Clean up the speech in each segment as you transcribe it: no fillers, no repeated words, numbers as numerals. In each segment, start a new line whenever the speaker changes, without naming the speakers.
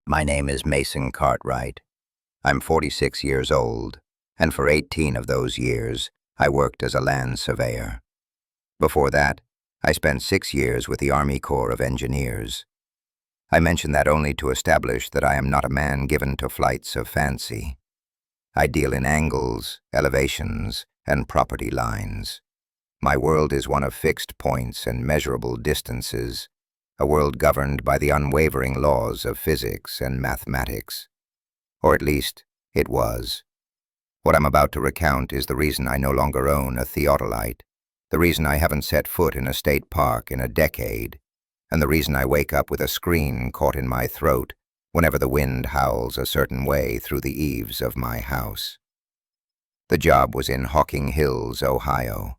My name is Mason Cartwright. I'm 46 years old, and for 18 of those years, I worked as a land surveyor. Before that, I spent 6 years with the Army Corps of Engineers. I mention that only to establish that I am not a man given to flights of fancy. I deal in angles, elevations, and property lines. My world is one of fixed points and measurable distances, a world governed by the unwavering laws of physics and mathematics. Or at least, it was. What I'm about to recount is the reason I no longer own a theodolite, the reason I haven't set foot in a state park in a decade, and the reason I wake up with a scream caught in my throat whenever the wind howls a certain way through the eaves of my house. The job was in Hocking Hills, Ohio.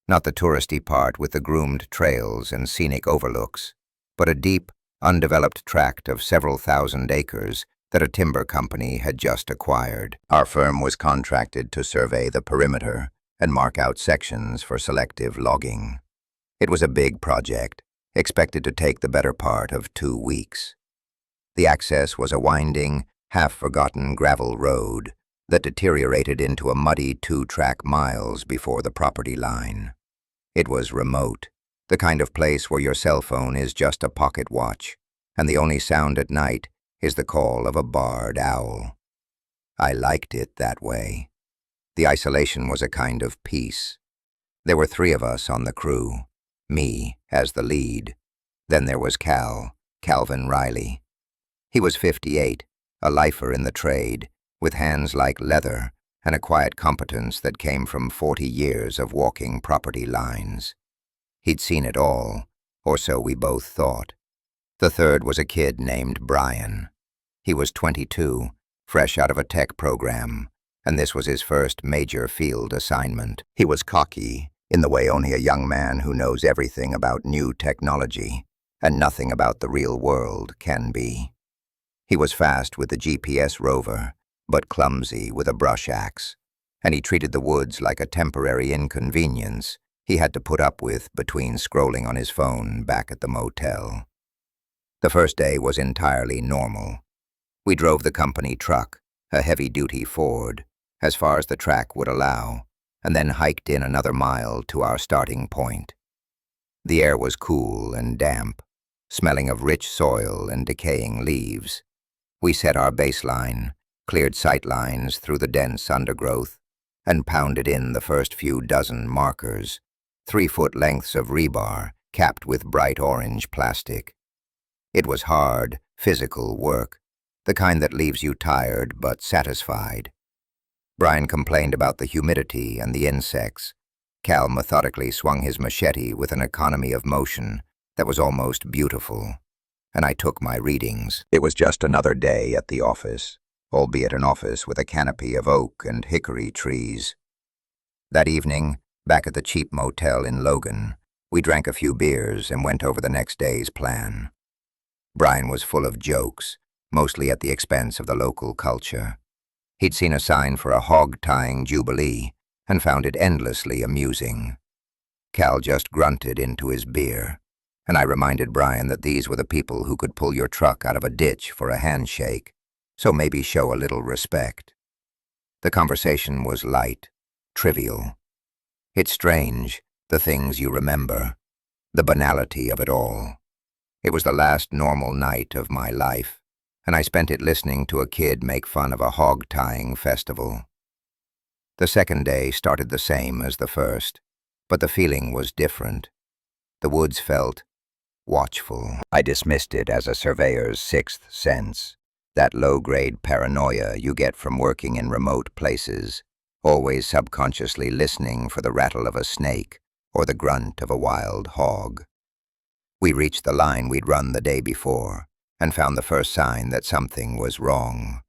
Not the touristy part with the groomed trails and scenic overlooks, but a deep, undeveloped tract of several thousand acres that a timber company had just acquired. Our firm was contracted to survey the perimeter and mark out sections for selective logging. It was a big project, expected to take the better part of 2 weeks. The access was a winding, half-forgotten gravel road that deteriorated into a muddy 2-track miles before the property line. It was remote, the kind of place where your cell phone is just a pocket watch, and the only sound at night is the call of a barred owl. I liked it that way. The isolation was a kind of peace. There were 3 of us on the crew, me as the lead. Then there was Calvin Riley. He was 58, a lifer in the trade, with hands like leather and a quiet competence that came from 40 years of walking property lines. He'd seen it all, or so we both thought. The third was a kid named Brian. He was 22, fresh out of a tech program, and this was his first major field assignment. He was cocky, in the way only a young man who knows everything about new technology and nothing about the real world can be. He was fast with the GPS rover, but clumsy with a brush axe, and he treated the woods like a temporary inconvenience he had to put up with between scrolling on his phone back at the motel. The first day was entirely normal. We drove the company truck, a heavy-duty Ford, as far as the track would allow, and then hiked in another mile to our starting point. The air was cool and damp, smelling of rich soil and decaying leaves. We set our baseline, cleared sight lines through the dense undergrowth, and pounded in the first few dozen markers, 3-foot lengths of rebar capped with bright orange plastic. It was hard, physical work, the kind that leaves you tired but satisfied. Brian complained about the humidity and the insects. Cal methodically swung his machete with an economy of motion that was almost beautiful, and I took my readings. It was just another day at the office, albeit an office with a canopy of oak and hickory trees. That evening, back at the cheap motel in Logan, we drank a few beers and went over the next day's plan. Brian was full of jokes, mostly at the expense of the local culture. He'd seen a sign for a hog-tying jubilee and found it endlessly amusing. Cal just grunted into his beer, and I reminded Brian that these were the people who could pull your truck out of a ditch for a handshake, so maybe show a little respect. The conversation was light, trivial. It's strange, the things you remember, the banality of it all. It was the last normal night of my life, and I spent it listening to a kid make fun of a hog-tying festival. The second day started the same as the first, but the feeling was different. The woods felt watchful. I dismissed it as a surveyor's sixth sense, that low-grade paranoia you get from working in remote places, always subconsciously listening for the rattle of a snake or the grunt of a wild hog. We reached the line we'd run the day before and found the first sign that something was wrong.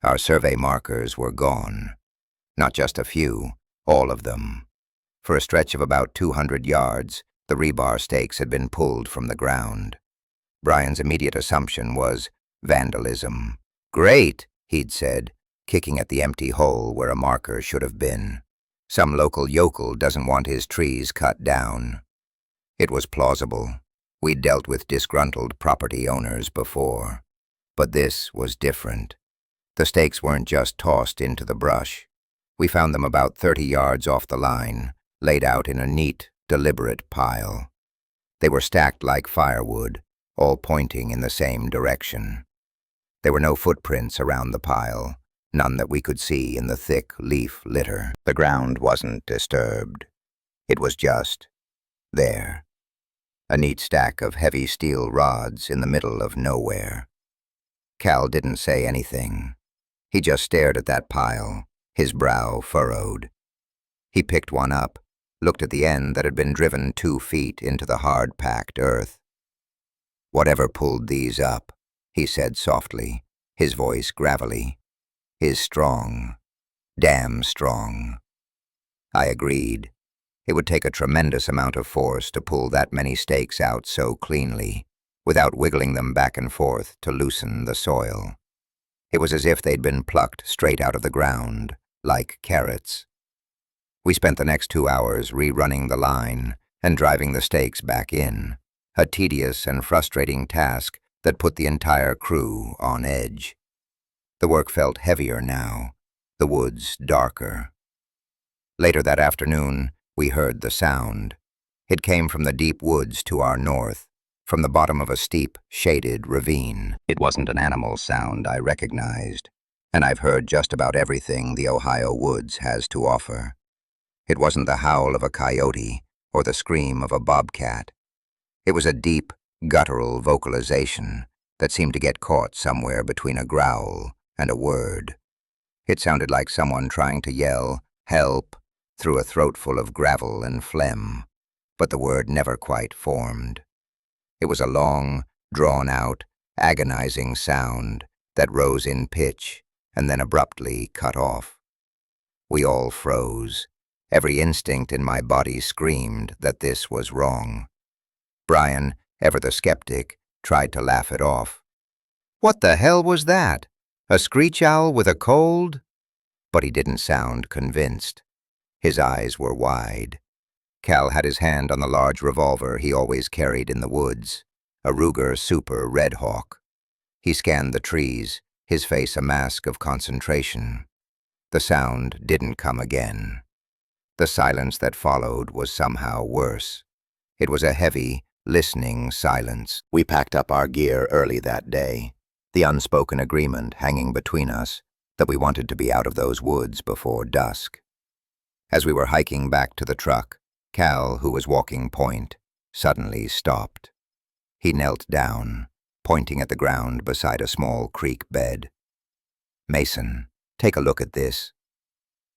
Our survey markers were gone. Not just a few, all of them. For a stretch of about 200 yards, the rebar stakes had been pulled from the ground. Brian's immediate assumption was vandalism. "Great," he'd said, kicking at the empty hole where a marker should have been. "Some local yokel doesn't want his trees cut down." It was plausible. We'd dealt with disgruntled property owners before. But this was different. The stakes weren't just tossed into the brush. We found them about 30 yards off the line, laid out in a neat, deliberate pile. They were stacked like firewood, all pointing in the same direction. There were no footprints around the pile, none that we could see in the thick leaf litter. The ground wasn't disturbed. It was just there. A neat stack of heavy steel rods in the middle of nowhere. Cal didn't say anything. He just stared at that pile, his brow furrowed. He picked one up, looked at the end that had been driven 2 feet into the hard-packed earth. "Whatever pulled these up," he said softly, his voice gravelly, "is strong. Damn strong." I agreed. It would take a tremendous amount of force to pull that many stakes out so cleanly, without wiggling them back and forth to loosen the soil. It was as if they'd been plucked straight out of the ground, like carrots. We spent the next 2 hours rerunning the line and driving the stakes back in, a tedious and frustrating task that put the entire crew on edge. The work felt heavier now, the woods darker. Later that afternoon, we heard the sound. It came from the deep woods to our north, from the bottom of a steep, shaded ravine. It wasn't an animal sound I recognized, and I've heard just about everything the Ohio woods has to offer. It wasn't the howl of a coyote or the scream of a bobcat. It was a deep, guttural vocalization that seemed to get caught somewhere between a growl and a word. It sounded like someone trying to yell, "Help," through a throat full of gravel and phlegm, but the word never quite formed. It was a long, drawn-out, agonizing sound that rose in pitch and then abruptly cut off. We all froze. Every instinct in my body screamed that this was wrong. Brian, ever the skeptic, tried to laugh it off. "What the hell was that? A screech owl with a cold?" But he didn't sound convinced. His eyes were wide. Cal had his hand on the large revolver he always carried in the woods, a Ruger Super Red Hawk. He scanned the trees, his face a mask of concentration. The sound didn't come again. The silence that followed was somehow worse. It was a heavy, listening silence. We packed up our gear early that day, the unspoken agreement hanging between us that we wanted to be out of those woods before dusk. As we were hiking back to the truck, Cal, who was walking point, suddenly stopped. He knelt down, pointing at the ground beside a small creek bed. "Mason, take a look at this."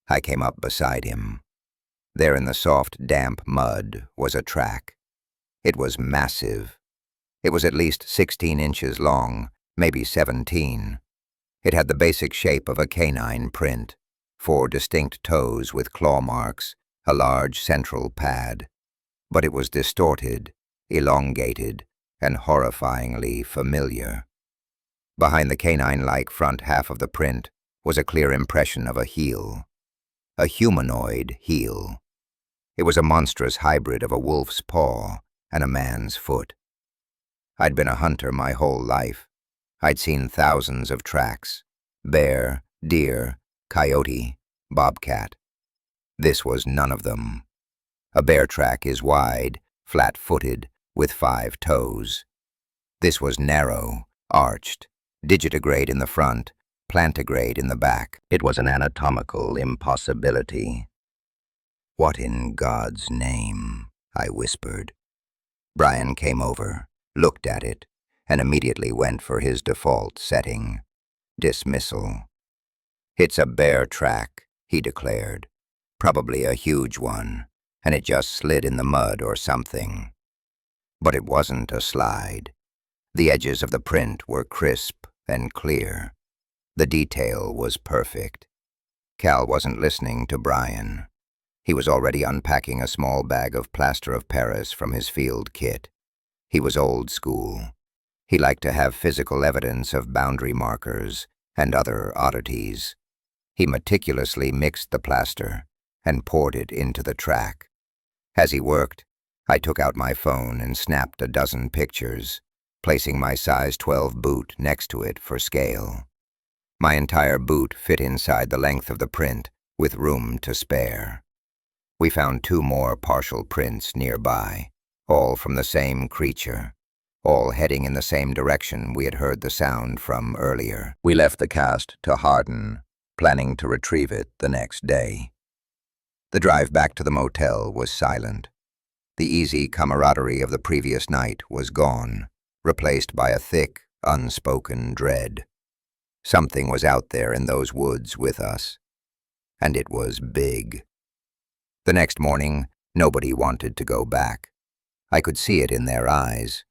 I came up beside him. There in the soft, damp mud was a track. It was massive. It was at least 16 inches long, maybe 17. It had the basic shape of a canine print, 4 distinct toes with claw marks, a large central pad. But it was distorted, elongated, and horrifyingly familiar. Behind the canine-like front half of the print was a clear impression of a heel. A humanoid heel. It was a monstrous hybrid of a wolf's paw and a man's foot. I'd been a hunter my whole life. I'd seen thousands of tracks: bear, deer, coyote, bobcat. This was none of them. A bear track is wide, flat-footed, with 5 toes. This was narrow, arched, digitigrade in the front, plantigrade in the back. It was an anatomical impossibility. "What in God's name?" I whispered. Brian came over, looked at it, and immediately went for his default setting: dismissal. "It's a bear track," he declared. "Probably a huge one, and it just slid in the mud or something." But it wasn't a slide. The edges of the print were crisp and clear. The detail was perfect. Cal wasn't listening to Brian. He was already unpacking a small bag of plaster of Paris from his field kit. He was old school. He liked to have physical evidence of boundary markers and other oddities. He meticulously mixed the plaster and poured it into the track. As he worked, I took out my phone and snapped a dozen pictures. placing my size 12 boot next to it for scale. My entire boot fit inside the length of the print, with room to spare. We found 2 more partial prints nearby, all from the same creature, all heading in the same direction we had heard the sound from earlier. We left the cast to harden, planning to retrieve it the next day. The drive back to the motel was silent. The easy camaraderie of the previous night was gone, replaced by a thick, unspoken dread. Something was out there in those woods with us, and it was big. The next morning, nobody wanted to go back. I could see it in their eyes.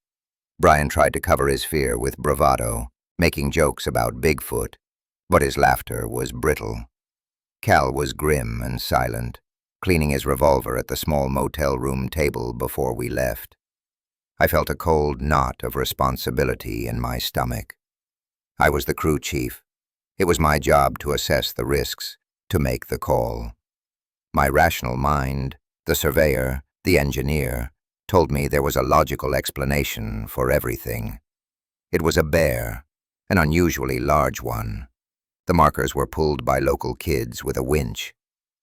Brian tried to cover his fear with bravado, making jokes about Bigfoot, but his laughter was brittle. Cal was grim and silent, cleaning his revolver at the small motel room table before we left. I felt a cold knot of responsibility in my stomach. I was the crew chief. It was my job to assess the risks, to make the call. My rational mind, the surveyor, the engineer, told me there was a logical explanation for everything. It was a bear, an unusually large one. The markers were pulled by local kids with a winch.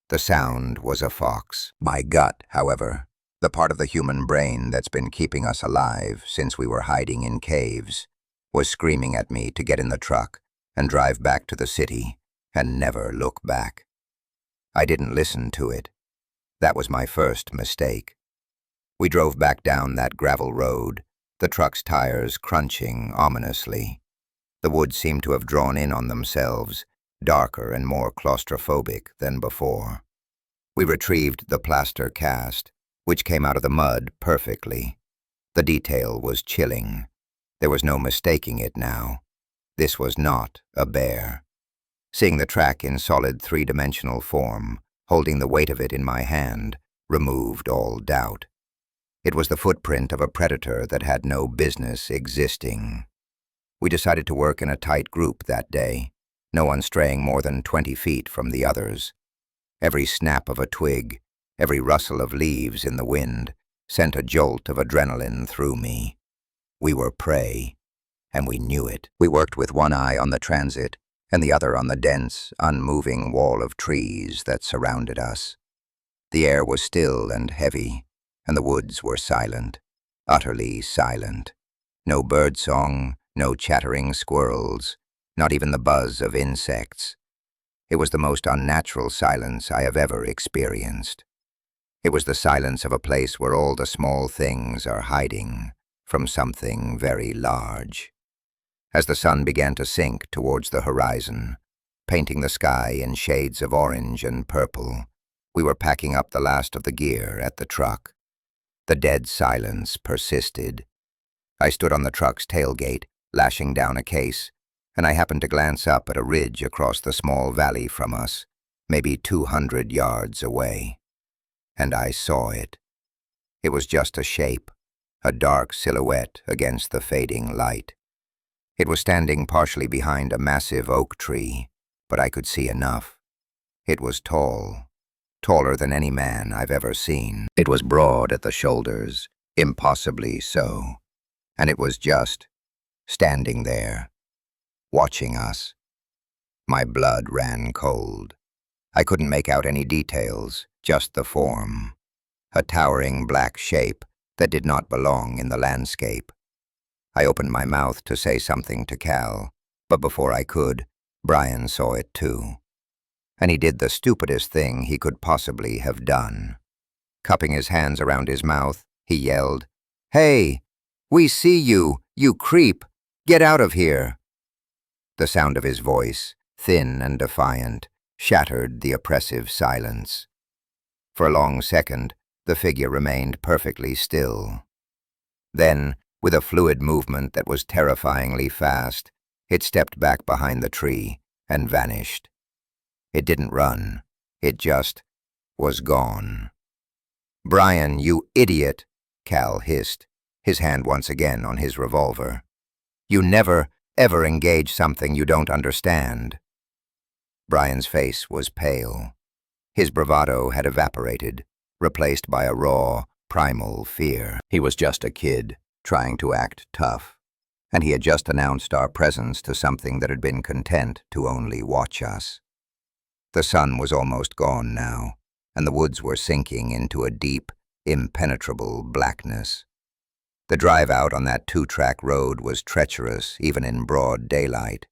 The sound was a fox. My gut, however, the part of the human brain that's been keeping us alive since we were hiding in caves, was screaming at me to get in the truck and drive back to the city and never look back. I didn't listen to it. That was my first mistake. We drove back down that gravel road, the truck's tires crunching ominously. The woods seemed to have drawn in on themselves, darker and more claustrophobic than before. We retrieved the plaster cast, which came out of the mud perfectly. The detail was chilling. There was no mistaking it now. This was not a bear. Seeing the track in solid 3-dimensional form, holding the weight of it in my hand, removed all doubt. It was the footprint of a predator that had no business existing. We decided to work in a tight group that day, no one straying more than 20 feet from the others. Every snap of a twig, every rustle of leaves in the wind, sent a jolt of adrenaline through me. We were prey, and we knew it. We worked with one eye on the transit, and the other on the dense, unmoving wall of trees that surrounded us. The air was still and heavy, and the woods were silent, utterly silent. No birdsong, no chattering squirrels, not even the buzz of insects. It was the most unnatural silence I have ever experienced. It was the silence of a place where all the small things are hiding from something very large. As the sun began to sink towards the horizon, painting the sky in shades of orange and purple, we were packing up the last of the gear at the truck. The dead silence persisted. I stood on the truck's tailgate, lashing down a case, and I happened to glance up at a ridge across the small valley from us, maybe 200 yards away. And I saw it. It was just a shape, a dark silhouette against the fading light. It was standing partially behind a massive oak tree, but I could see enough. It was tall, taller than any man I've ever seen. It was broad at the shoulders, impossibly so, and it was just standing there, watching us. My blood ran cold. I couldn't make out any details, just the form. A towering black shape that did not belong in the landscape. I opened my mouth to say something to Cal, but before I could, Brian saw it too. And he did the stupidest thing he could possibly have done. Cupping his hands around his mouth, he yelled, "Hey, we see you, you creep! Get out of here!" The sound of his voice, thin and defiant, shattered the oppressive silence. For a long second, the figure remained perfectly still. Then, with a fluid movement that was terrifyingly fast, it stepped back behind the tree and vanished. It didn't run. It just was gone. "Brian, you idiot!" Cal hissed, his hand once again on his revolver. "You never, ever engage something you don't understand." Brian's face was pale. His bravado had evaporated, replaced by a raw, primal fear. He was just a kid, trying to act tough. and he had just announced our presence to something that had been content to only watch us. The sun was almost gone now, and the woods were sinking into a deep, impenetrable blackness. The drive out on that two-track road was treacherous even in broad daylight.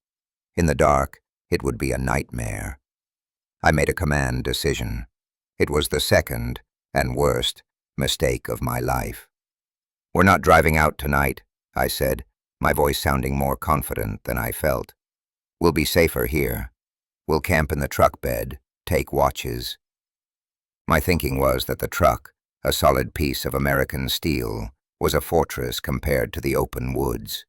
In the dark, it would be a nightmare. I made a command decision. It was the second, and worst, mistake of my life. "We're not driving out tonight," I said, my voice sounding more confident than I felt. "We'll be safer here. We'll camp in the truck bed, take watches." My thinking was that the truck, a solid piece of American steel, was a fortress compared to the open woods.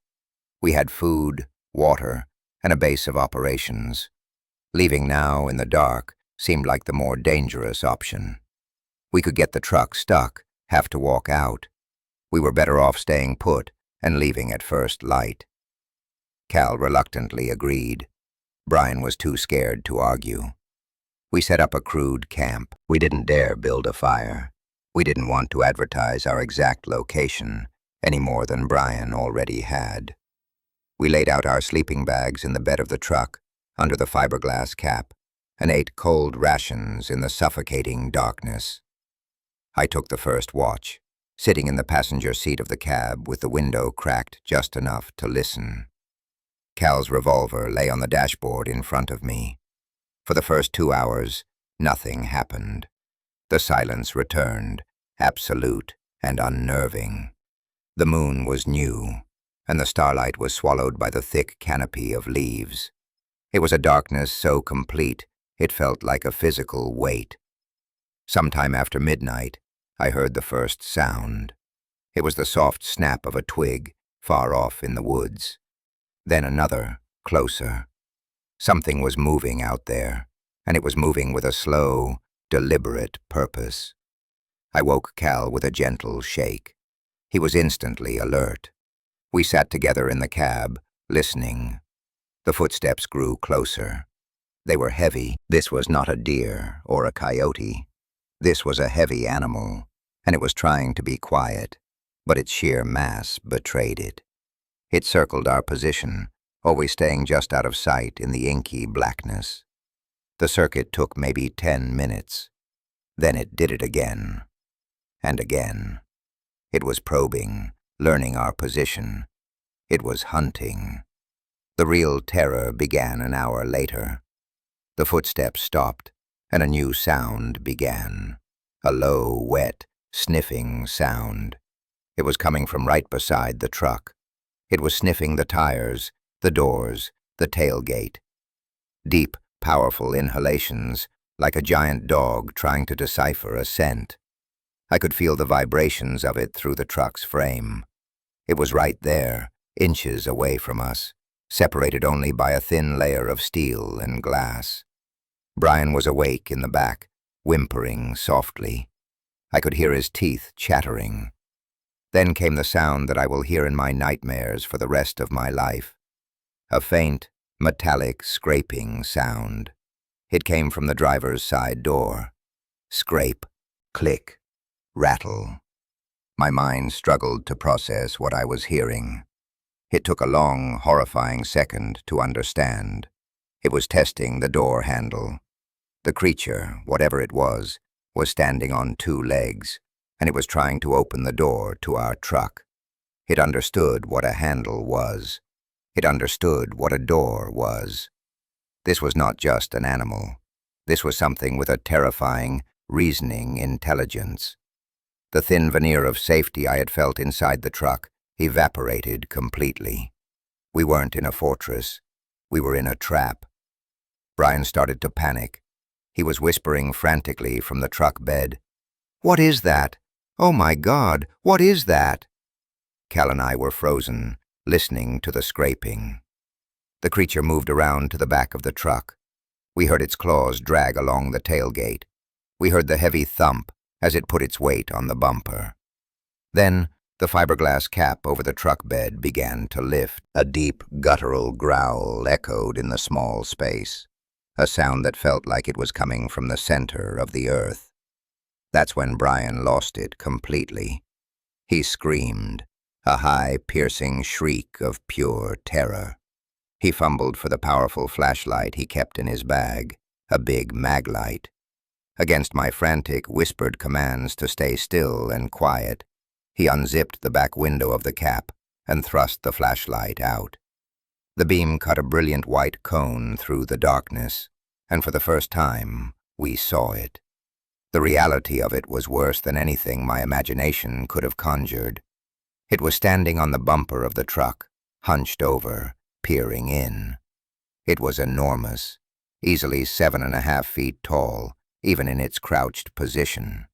We had food, water, and a base of operations. Leaving now in the dark seemed like the more dangerous option. We could get the truck stuck, have to walk out. We were better off staying put and leaving at first light. Cal reluctantly agreed. Brian was too scared to argue. We set up a crude camp. We didn't dare build a fire. We didn't want to advertise our exact location any more than Brian already had. We laid out our sleeping bags in the bed of the truck, under the fiberglass cap, and ate cold rations in the suffocating darkness. I took the first watch, sitting in the passenger seat of the cab with the window cracked just enough to listen. Cal's revolver lay on the dashboard in front of me. For the first 2 hours, nothing happened. The silence returned, absolute and unnerving. The moon was new, and the starlight was swallowed by the thick canopy of leaves. It was a darkness so complete it felt like a physical weight. Sometime after midnight, I heard the first sound. It was the soft snap of a twig far off in the woods. Then another, closer. Something was moving out there, and it was moving with a slow, deliberate purpose. I woke Cal with a gentle shake. He was instantly alert. We sat together in the cab, listening. The footsteps grew closer. They were heavy. This was not a deer or a coyote. This was a heavy animal, and it was trying to be quiet, but its sheer mass betrayed it. It circled our position, always staying just out of sight in the inky blackness. The circuit took maybe 10 minutes. Then it did it again. And again. It was probing, learning our position. It was hunting. The real terror began an hour later. The footsteps stopped, and a new sound began. A low, wet, sniffing sound. It was coming from right beside the truck. It was sniffing the tires, the doors, the tailgate. Deep, powerful inhalations, like a giant dog trying to decipher a scent. I could feel the vibrations of it through the truck's frame. It was right there, inches away from us, separated only by a thin layer of steel and glass. Brian was awake in the back, whimpering softly. I could hear his teeth chattering. Then came the sound that I will hear in my nightmares for the rest of my life. A faint, metallic scraping sound. It came from the driver's side door. Scrape, click, rattle. My mind struggled to process what I was hearing. It took a long, horrifying second to understand. It was testing the door handle. The creature, whatever it was standing on 2 legs, and it was trying to open the door to our truck. It understood what a handle was. It understood what a door was. This was not just an animal. This was something with a terrifying, reasoning intelligence. The thin veneer of safety I had felt inside the truck evaporated completely. We weren't in a fortress. We were in a trap. Brian started to panic. He was whispering frantically from the truck bed. "What is that? Oh my God, what is that?" Cal and I were frozen, listening to the scraping. The creature moved around to the back of the truck. We heard its claws drag along the tailgate. We heard the heavy thump as it put its weight on the bumper. Then, the fiberglass cap over the truck bed began to lift. A deep, guttural growl echoed in the small space, a sound that felt like it was coming from the center of the earth. That's when Brian lost it completely. He screamed, a high, piercing shriek of pure terror. He fumbled for the powerful flashlight he kept in his bag, a big maglite. Against my frantic, whispered commands to stay still and quiet, he unzipped the back window of the cap and thrust the flashlight out. The beam cut a brilliant white cone through the darkness, and for the first time, we saw it. The reality of it was worse than anything my imagination could have conjured. It was standing on the bumper of the truck, hunched over, peering in. It was enormous, easily 7.5 feet tall, even in its crouched position.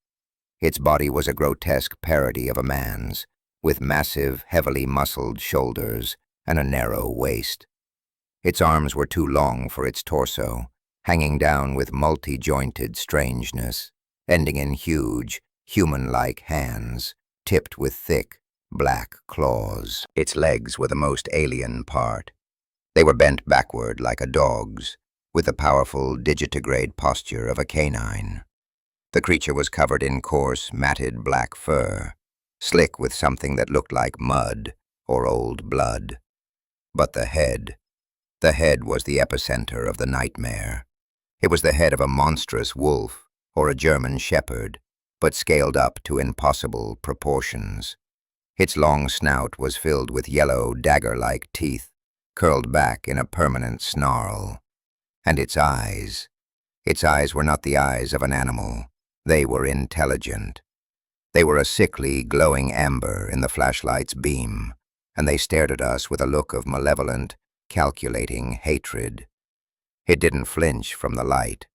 Its body was a grotesque parody of a man's, with massive, heavily muscled shoulders and a narrow waist. Its arms were too long for its torso, hanging down with multi-jointed strangeness, ending in huge, human-like hands, tipped with thick, black claws. Its legs were the most alien part. They were bent backward like a dog's, with the powerful digitigrade posture of a canine. The creature was covered in coarse, matted black fur, slick with something that looked like mud or old blood. But the head was the epicenter of the nightmare. It was the head of a monstrous wolf or a German shepherd, but scaled up to impossible proportions. Its long snout was filled with yellow, dagger-like teeth, curled back in a permanent snarl. And its eyes were not the eyes of an animal. They were intelligent. They were a sickly, glowing amber in the flashlight's beam, and they stared at us with a look of malevolent, calculating hatred. It didn't flinch from the light.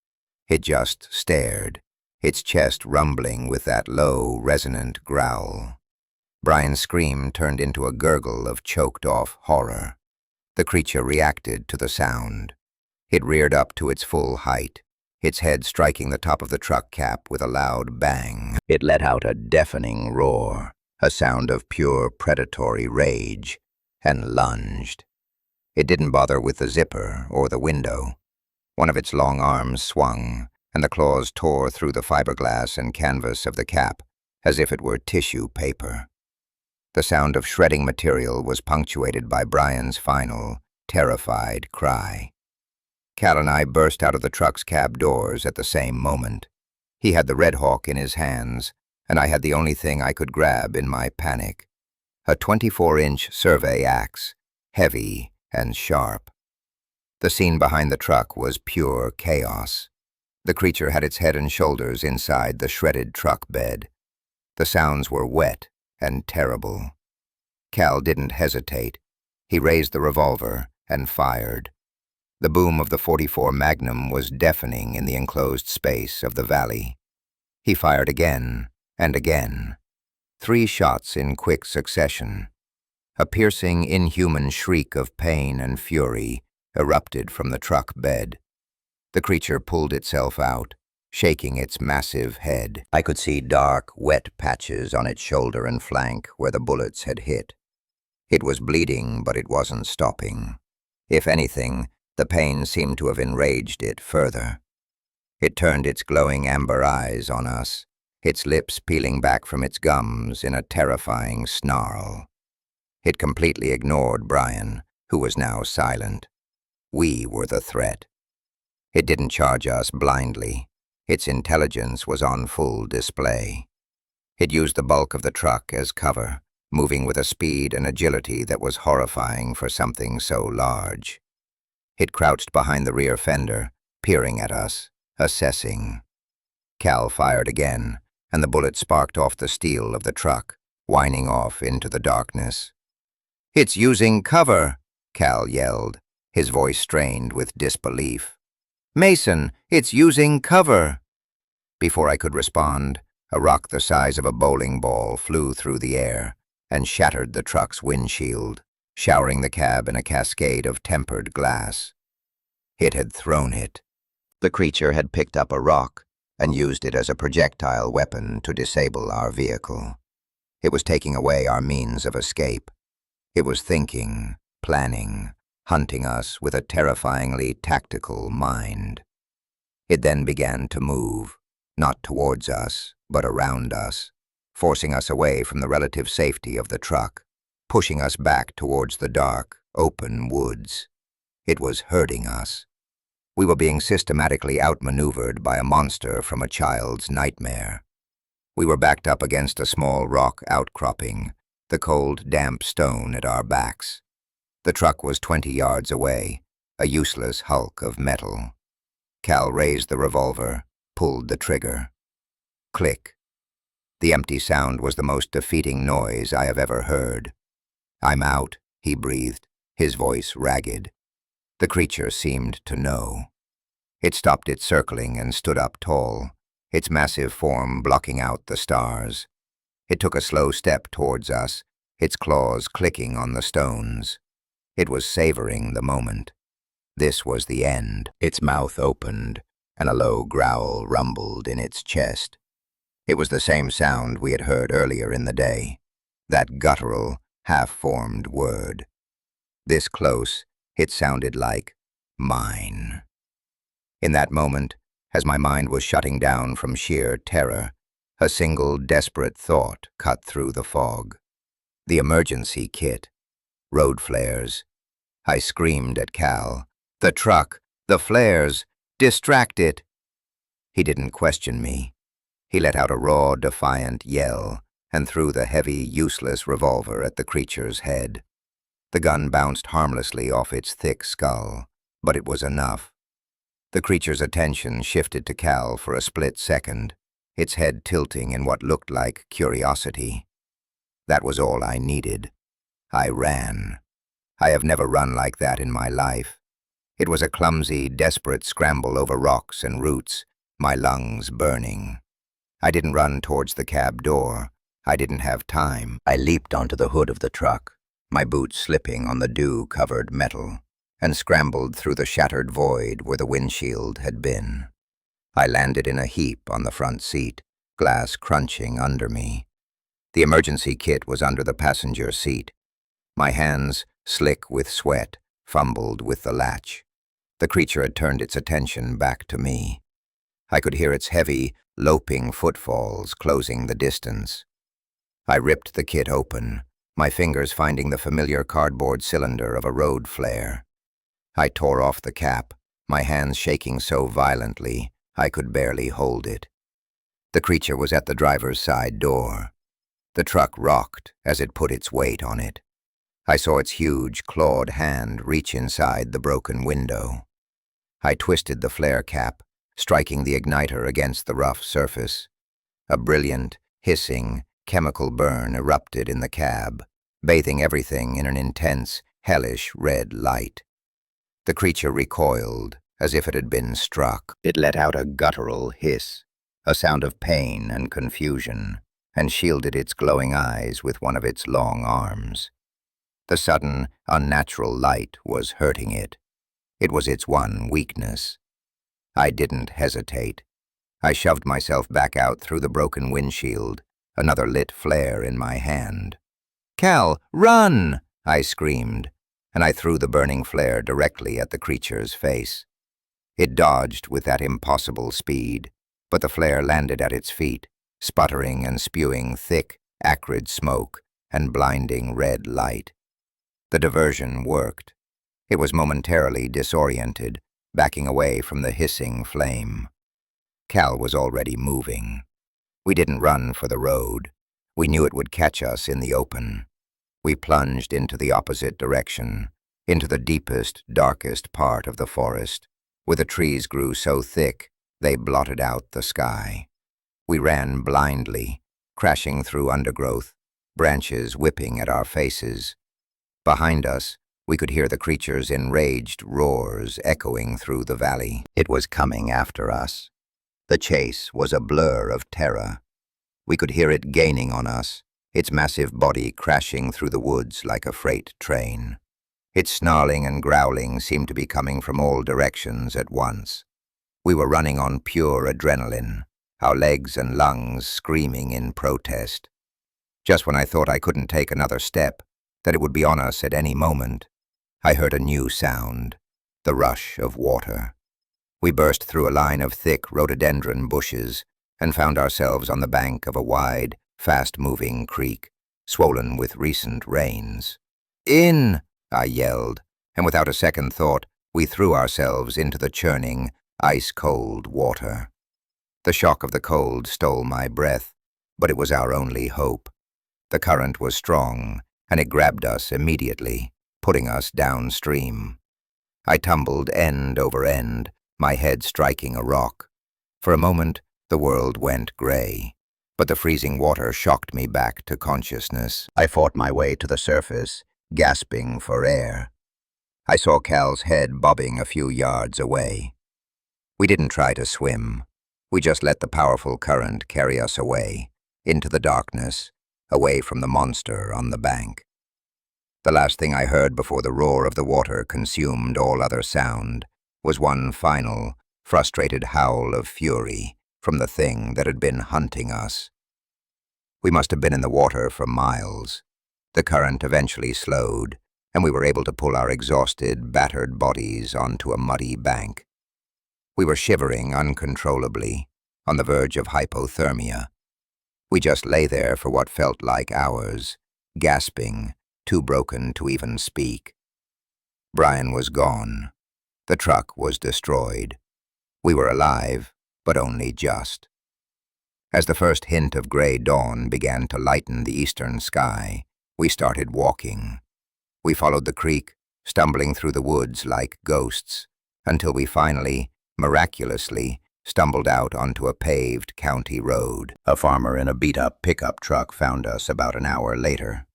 It just stared, its chest rumbling with that low, resonant growl. Brian's scream turned into a gurgle of choked-off horror. The creature reacted to the sound. It reared up to its full height, its head striking the top of the truck cap with a loud bang. It let out a deafening roar, a sound of pure predatory rage, and lunged. It didn't bother with the zipper or the window. One of its long arms swung, and the claws tore through the fiberglass and canvas of the cap as if it were tissue paper. The sound of shredding material was punctuated by Brian's final, terrified cry. Cal and I burst out of the truck's cab doors at the same moment. He had the Red Hawk in his hands, and I had the only thing I could grab in my panic, a 24-inch survey axe, heavy and sharp. The scene behind the truck was pure chaos. The creature had its head and shoulders inside the shredded truck bed. The sounds were wet and terrible. Cal didn't hesitate. He raised the revolver and fired. The boom of the .44 Magnum was deafening in the enclosed space of the valley. He fired again and again. 3 shots in quick succession. A piercing, inhuman shriek of pain and fury erupted from the truck bed. The creature pulled itself out, shaking its massive head. I could see dark, wet patches on its shoulder and flank where the bullets had hit. It was bleeding, but it wasn't stopping. If anything, the pain seemed to have enraged it further. It turned its glowing amber eyes on us, its lips peeling back from its gums in a terrifying snarl. It completely ignored Brian, who was now silent. We were the threat. It didn't charge us blindly. Its intelligence was on full display. It used the bulk of the truck as cover, moving with a speed and agility that was horrifying for something so large. It crouched behind the rear fender, peering at us, assessing. Cal fired again, and the bullet sparked off the steel of the truck, whining off into the darkness. "It's using cover," Cal yelled, his voice strained with disbelief. "Mason, it's using cover." Before I could respond, a rock the size of a bowling ball flew through the air and shattered the truck's windshield, showering the cab in a cascade of tempered glass. It had thrown it. The creature had picked up a rock and used it as a projectile weapon to disable our vehicle. It was taking away our means of escape. It was thinking, planning, hunting us with a terrifyingly tactical mind. It then began to move, not towards us, but around us, forcing us away from the relative safety of the truck. pushing us back towards the dark, open woods. It was hurting us. We were being systematically outmaneuvered by a monster from a child's nightmare. We were backed up against a small rock outcropping, the cold, damp stone at our backs. The truck was 20 yards away, a useless hulk of metal. Cal raised the revolver, pulled the trigger. Click. The empty sound was the most defeating noise I have ever heard. "I'm out," he breathed, his voice ragged. The creature seemed to know. It stopped its circling and stood up tall, its massive form blocking out the stars. It took a slow step towards us, its claws clicking on the stones. It was savoring the moment. This was the end. Its mouth opened, and a low growl rumbled in its chest. It was the same sound we had heard earlier in the day, that guttural, half-formed word. This close, it sounded like mine. In that moment, as my mind was shutting down from sheer terror, a single desperate thought cut through the fog. The emergency kit. Road flares. I screamed at Cal. "The truck! The flares! Distract it!" He didn't question me. He let out a raw, defiant yell and threw the heavy, useless revolver at the creature's head. The gun bounced harmlessly off its thick skull, but it was enough. The creature's attention shifted to Cal for a split second, its head tilting in what looked like curiosity. That was all I needed. I ran. I have never run like that in my life. It was a clumsy, desperate scramble over rocks and roots, my lungs burning. I didn't run towards the cab door. I didn't have time. I leaped onto the hood of the truck, my boots slipping on the dew-covered metal, and scrambled through the shattered void where the windshield had been. I landed in a heap on the front seat, glass crunching under me. The emergency kit was under the passenger seat. My hands, slick with sweat, fumbled with the latch. The creature had turned its attention back to me. I could hear its heavy, loping footfalls closing the distance. I ripped the kit open, my fingers finding the familiar cardboard cylinder of a road flare. I tore off the cap, my hands shaking so violently I could barely hold it. The creature was at the driver's side door. The truck rocked as it put its weight on it. I saw its huge, clawed hand reach inside the broken window. I twisted the flare cap, striking the igniter against the rough surface. A brilliant, hissing, chemical burn erupted in the cab, bathing everything in an intense, hellish red light. The creature recoiled, as if it had been struck. It let out a guttural hiss, a sound of pain and confusion, and shielded its glowing eyes with one of its long arms. The sudden, unnatural light was hurting it. It was its one weakness. I didn't hesitate. I shoved myself back out through the broken windshield, another lit flare in my hand. "Cal, run!" I screamed, and I threw the burning flare directly at the creature's face. It dodged with that impossible speed, but the flare landed at its feet, sputtering and spewing thick, acrid smoke and blinding red light. The diversion worked. It was momentarily disoriented, backing away from the hissing flame. Cal was already moving. We didn't run for the road. We knew it would catch us in the open. We plunged into the opposite direction, into the deepest, darkest part of the forest, where the trees grew so thick they blotted out the sky. We ran blindly, crashing through undergrowth, branches whipping at our faces. Behind us, we could hear the creature's enraged roars echoing through the valley. It was coming after us. The chase was a blur of terror. We could hear it gaining on us, its massive body crashing through the woods like a freight train. Its snarling and growling seemed to be coming from all directions at once. We were running on pure adrenaline, our legs and lungs screaming in protest. Just when I thought I couldn't take another step, that it would be on us at any moment, I heard a new sound, the rush of water. We burst through a line of thick rhododendron bushes and found ourselves on the bank of a wide, fast-moving creek, swollen with recent rains. "In!" I yelled, and without a second thought, we threw ourselves into the churning, ice-cold water. The shock of the cold stole my breath, but it was our only hope. The current was strong, and it grabbed us immediately, putting us downstream. I tumbled end over end, my head striking a rock. For a moment, the world went gray, but the freezing water shocked me back to consciousness. I fought my way to the surface, gasping for air. I saw Cal's head bobbing a few yards away. We didn't try to swim. We just let the powerful current carry us away, into the darkness, away from the monster on the bank. The last thing I heard before the roar of the water consumed all other sound was one final, frustrated howl of fury from the thing that had been hunting us. We must have been in the water for miles. The current eventually slowed, and we were able to pull our exhausted, battered bodies onto a muddy bank. We were shivering uncontrollably, on the verge of hypothermia. We just lay there for what felt like hours, gasping, too broken to even speak. Brian was gone. The truck was destroyed. We were alive, but only just. As the first hint of gray dawn began to lighten the eastern sky, we started walking. We followed the creek, stumbling through the woods like ghosts, until we finally, miraculously, stumbled out onto a paved county road. A farmer in a beat-up pickup truck found us about an hour later.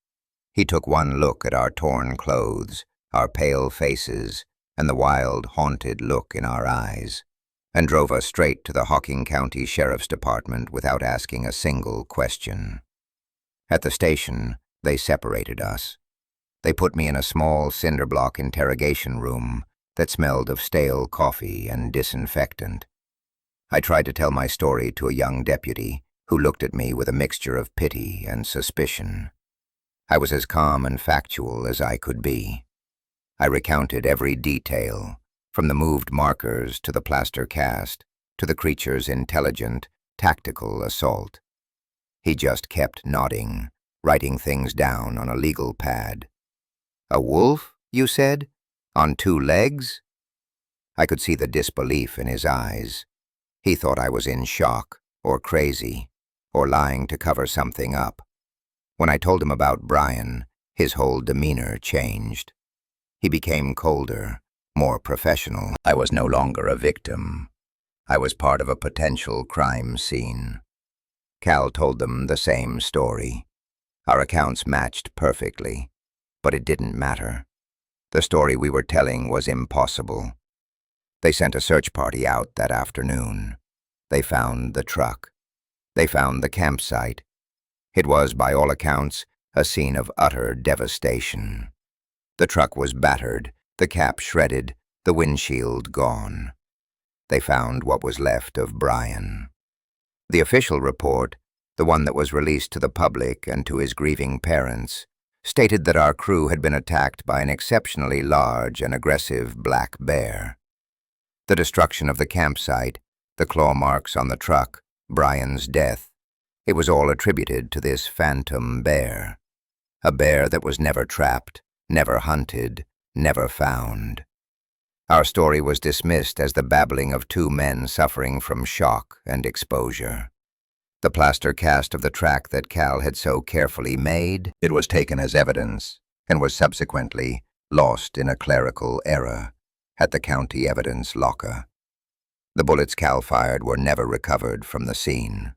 He took one look at our torn clothes, our pale faces, and the wild, haunted look in our eyes, and drove us straight to the Hocking County Sheriff's Department without asking a single question. At the station, they separated us. They put me in a small cinder-block interrogation room that smelled of stale coffee and disinfectant. I tried to tell my story to a young deputy who looked at me with a mixture of pity and suspicion. I was as calm and factual as I could be. I recounted every detail, from the moved markers to the plaster cast, to the creature's intelligent, tactical assault. He just kept nodding, writing things down on a legal pad. "A wolf, you said? On 2 legs?" I could see the disbelief in his eyes. He thought I was in shock, or crazy, or lying to cover something up. When I told him about Brian, his whole demeanor changed. He became colder, more professional. I was no longer a victim. I was part of a potential crime scene. Cal told them the same story. Our accounts matched perfectly, but it didn't matter. The story we were telling was impossible. They sent a search party out that afternoon. They found the truck. They found the campsite. It was, by all accounts, a scene of utter devastation. The truck was battered, the cap shredded, the windshield gone. They found what was left of Brian. The official report, the one that was released to the public and to his grieving parents, stated that our crew had been attacked by an exceptionally large and aggressive black bear. The destruction of the campsite, the claw marks on the truck, Brian's death, it was all attributed to this phantom bear. A bear that was never trapped, never hunted, never found. Our story was dismissed as the babbling of 2 men suffering from shock and exposure. The plaster cast of the track that Cal had so carefully made, it was taken as evidence and was subsequently lost in a clerical error at the county evidence locker. The bullets Cal fired were never recovered from the scene.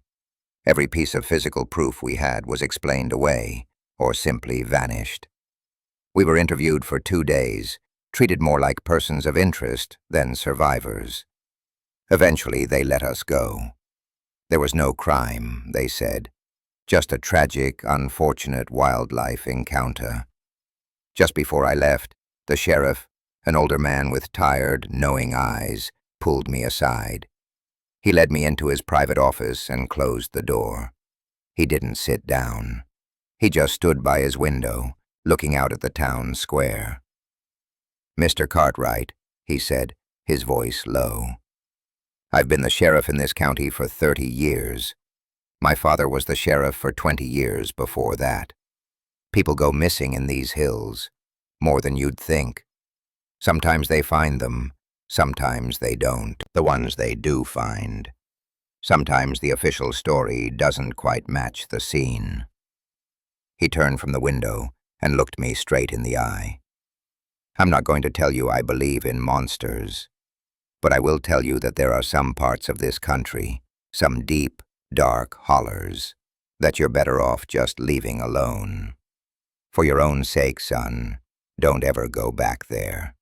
Every piece of physical proof we had was explained away or simply vanished. We were interviewed for 2 days, treated more like persons of interest than survivors. Eventually, they let us go. There was no crime, they said, just a tragic, unfortunate wildlife encounter. Just before I left, the sheriff, an older man with tired, knowing eyes, pulled me aside. He led me into his private office and closed the door. He didn't sit down. He just stood by his window, looking out at the town square. "Mr. Cartwright," he said, his voice low. "I've been the sheriff in this county for 30 years. My father was the sheriff for 20 years before that. People go missing in these hills, more than you'd think. Sometimes they find them, sometimes they don't. The ones they do find. Sometimes the official story doesn't quite match the scene. He turned from the window and looked me straight in the eye. I'm not going to tell you I believe in monsters, but I will tell you that there are some parts of this country, some deep, dark hollers, that you're better off just leaving alone. For your own sake, son, don't ever go back there.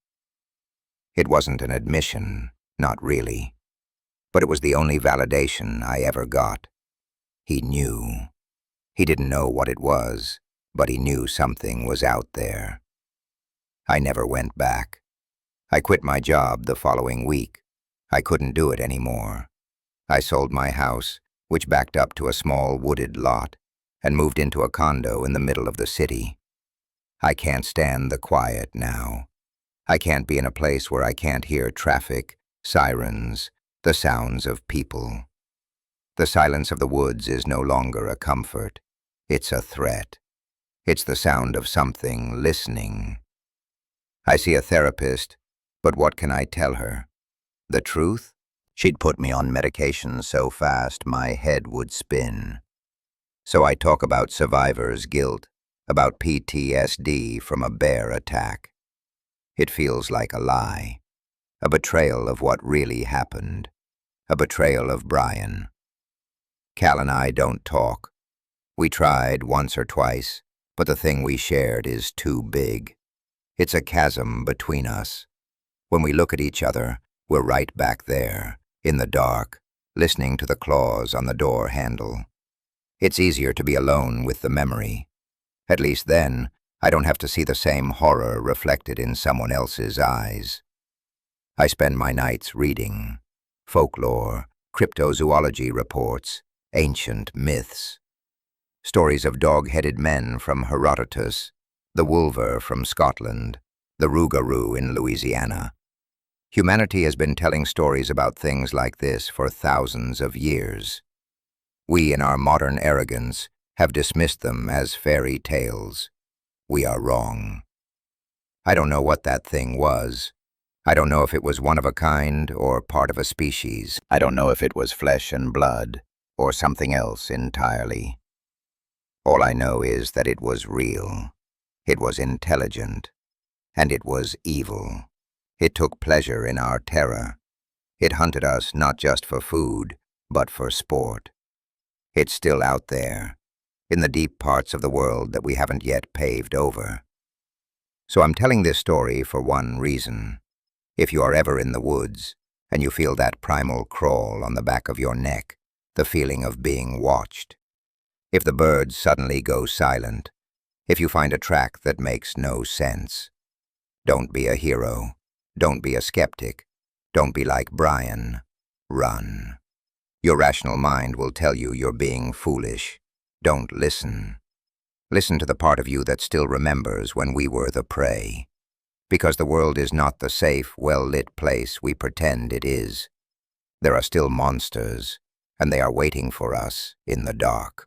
It wasn't an admission, not really, but it was the only validation I ever got. He knew. He didn't know what it was, but he knew something was out there. I never went back. I quit my job the following week. I couldn't do it anymore. I sold my house, which backed up to a small wooded lot, and moved into a condo in the middle of the city. I can't stand the quiet now. I can't be in a place where I can't hear traffic, sirens, the sounds of people. The silence of the woods is no longer a comfort. It's a threat. It's the sound of something listening. I see a therapist, but what can I tell her? The truth? She'd put me on medication so fast my head would spin. So I talk about survivor's guilt, about PTSD from a bear attack. It feels like a lie, a betrayal of what really happened, a betrayal of Brian. Cal and I don't talk. We tried once or twice, but the thing we shared is too big. It's a chasm between us. When we look at each other, we're right back there, in the dark, listening to the claws on the door handle. It's easier to be alone with the memory. At least then, I don't have to see the same horror reflected in someone else's eyes. I spend my nights reading folklore, cryptozoology reports, ancient myths. Stories of dog-headed men from Herodotus, the wolver from Scotland, the rougarou in Louisiana. Humanity has been telling stories about things like this for thousands of years. We, in our modern arrogance, have dismissed them as fairy tales. We are wrong. I don't know what that thing was. I don't know if it was one of a kind or part of a species. I don't know if it was flesh and blood or something else entirely. All I know is that it was real. It was intelligent. And it was evil. It took pleasure in our terror. It hunted us not just for food, but for sport. It's still out there, in the deep parts of the world that we haven't yet paved over. So I'm telling this story for one reason. If you are ever in the woods, and you feel that primal crawl on the back of your neck, the feeling of being watched. If the birds suddenly go silent, if you find a track that makes no sense, don't be a hero. Don't be a skeptic. Don't be like Brian. Run. Your rational mind will tell you you're being foolish. Don't listen. Listen to the part of you that still remembers when we were the prey. Because the world is not the safe, well-lit place we pretend it is. There are still monsters, and they are waiting for us in the dark.